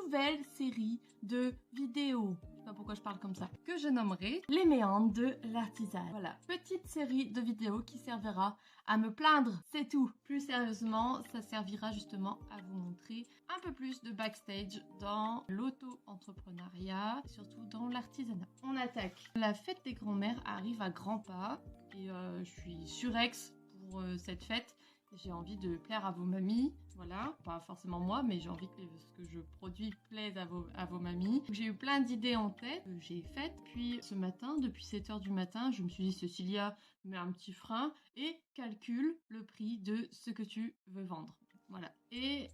nouvelle série de vidéos. Je sais pas pourquoi je parle comme ça. Que je nommerai les méandres de l'artisanat. Voilà, petite série de vidéos qui servira à me plaindre, c'est tout. Plus sérieusement, ça servira justement à vous montrer un peu plus de backstage dans l'auto-entrepreneuriat, surtout dans l'artisanat. On attaque. La fête des grands-mères arrive à grands pas et je suis surex pour cette fête. J'ai envie de plaire à vos mamies, voilà, pas forcément moi, mais j'ai envie que ce que je produis plaise à vos mamies. J'ai eu plein d'idées en tête que j'ai faites, puis ce matin, depuis 7h du matin, je me suis dit, Cécilia, mets un petit frein et calcule le prix de ce que tu veux vendre. Voilà. Et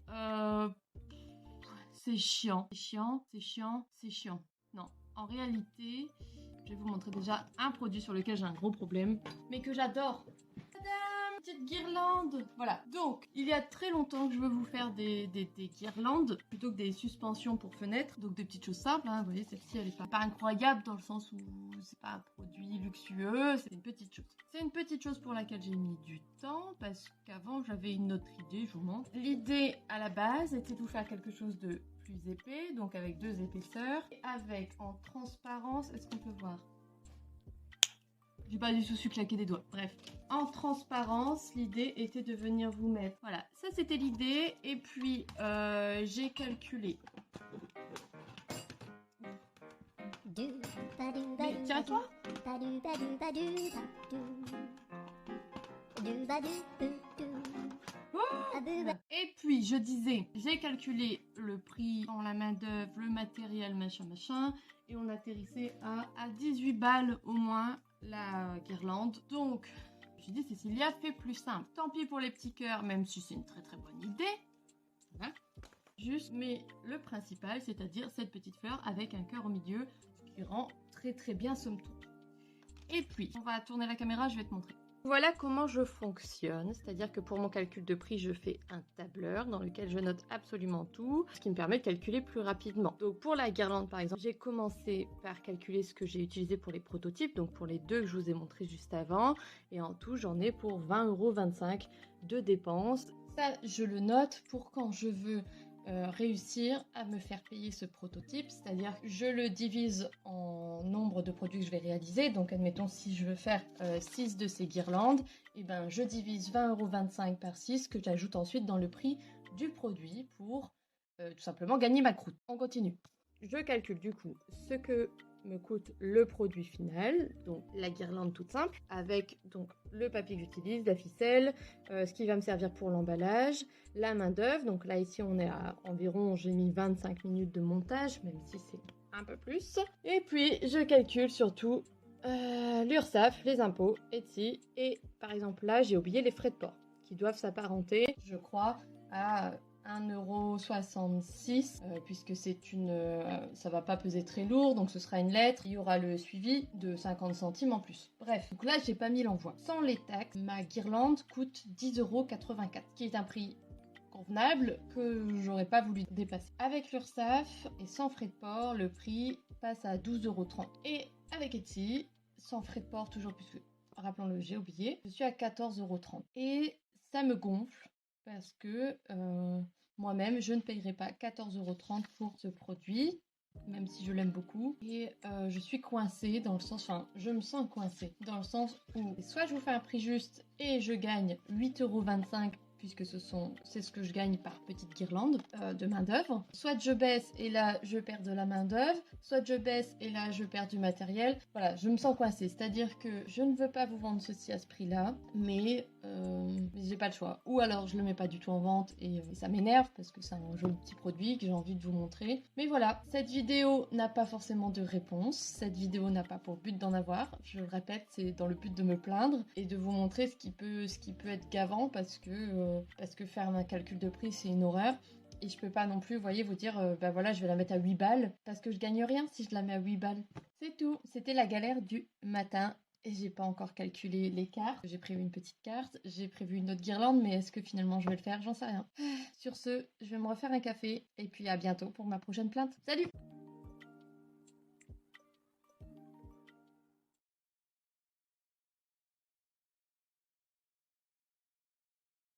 c'est chiant, c'est chiant, c'est chiant, c'est chiant. Non, en réalité, je vais vous montrer déjà un produit sur lequel j'ai un gros problème, mais que j'adore. Petite guirlande. Voilà, donc il y a très longtemps que je veux vous faire des guirlandes plutôt que des suspensions pour fenêtres, donc des petites choses simples, hein. Vous voyez, celle-ci elle est pas incroyable dans le sens où c'est pas un produit luxueux, c'est une petite chose. C'est une petite chose pour laquelle j'ai mis du temps parce qu'avant j'avais une autre idée, je vous montre. L'idée à la base était de vous faire quelque chose de plus épais, donc avec 2 épaisseurs, et avec en transparence, est-ce qu'on peut voir? J'ai pas du tout su claquer des doigts. Bref, en transparence, l'idée était de venir vous mettre. Voilà, ça c'était l'idée. Et puis, j'ai calculé. Mais tiens-toi. Et puis, je disais, j'ai calculé le prix en la main-d'œuvre, le matériel, machin. Et on atterrissait à 18 balles au moins la guirlande. Donc, j'ai dit, Cécilia, fais plus simple. Tant pis pour les petits cœurs, même si c'est une très très bonne idée. Voilà. Juste, mais le principal, c'est-à-dire cette petite fleur avec un cœur au milieu, ce qui rend très très bien somme toute. Et puis, on va tourner la caméra, je vais te montrer. Voilà comment je fonctionne, c'est-à-dire que pour mon calcul de prix, je fais un tableur dans lequel je note absolument tout, ce qui me permet de calculer plus rapidement. Donc pour la guirlande par exemple, j'ai commencé par calculer ce que j'ai utilisé pour les prototypes, donc pour les 2 que je vous ai montré juste avant, et en tout j'en ai pour 20,25 € de dépenses. Ça, je le note pour quand je veux réussir à me faire payer ce prototype, c'est-à-dire que je le divise en nombre de produits que je vais réaliser. Donc admettons si je veux faire 6 de ces guirlandes, et ben je divise 20,25 € par 6 que j'ajoute ensuite dans le prix du produit pour tout simplement gagner ma croûte. On continue. Je calcule du coup ce que me coûte le produit final, donc la guirlande toute simple, avec donc le papier que j'utilise, la ficelle, ce qui va me servir pour l'emballage, la main d'œuvre, donc là ici on est à environ, j'ai mis 25 minutes de montage, même si c'est un peu plus, et puis je calcule surtout l'URSSAF, les impôts, Etsy, et par exemple là j'ai oublié les frais de port, qui doivent s'apparenter, je crois, à 1,66 €, puisque c'est une, ça va pas peser très lourd, donc ce sera une lettre. Il y aura le suivi de 50 centimes en plus. Bref, donc là j'ai pas mis l'envoi. Sans les taxes, ma guirlande coûte 10,84 €, qui est un prix convenable que j'aurais pas voulu dépasser. Avec l'URSSAF et sans frais de port, le prix passe à 12,30 €. Et avec Etsy, sans frais de port toujours, puisque rappelons-le, j'ai oublié, je suis à 14,30 €. Et ça me gonfle parce que moi-même, je ne payerai pas 14,30 € pour ce produit, même si je l'aime beaucoup. Et je suis coincée dans le sens, enfin, je me sens coincée dans le sens où soit je vous fais un prix juste et je gagne 8,25 € puisque c'est ce que je gagne par petite guirlande de main d'œuvre. Soit je baisse et là je perds de la main d'œuvre, soit je baisse et là je perds du matériel. Voilà, je me sens coincée, c'est-à-dire que je ne veux pas vous vendre ceci à ce prix-là, mais j'ai pas le choix. Ou alors je le mets pas du tout en vente et ça m'énerve parce que c'est un joli petit produit que j'ai envie de vous montrer. Mais voilà, cette vidéo n'a pas forcément de réponse, cette vidéo n'a pas pour but d'en avoir. Je le répète, c'est dans le but de me plaindre et de vous montrer ce qui peut être gavant parce que faire un calcul de prix c'est une horreur. Et je peux pas non plus, vous voyez, vous dire, bah voilà, je vais la mettre à 8 balles, parce que je gagne rien si je la mets à 8 balles. C'est tout. C'était la galère du matin. Et j'ai pas encore calculé les cartes. J'ai prévu une petite carte, j'ai prévu une autre guirlande, mais est-ce que finalement je vais le faire? J'en sais rien. Sur ce, je vais me refaire un café, et puis à bientôt pour ma prochaine plainte. Salut!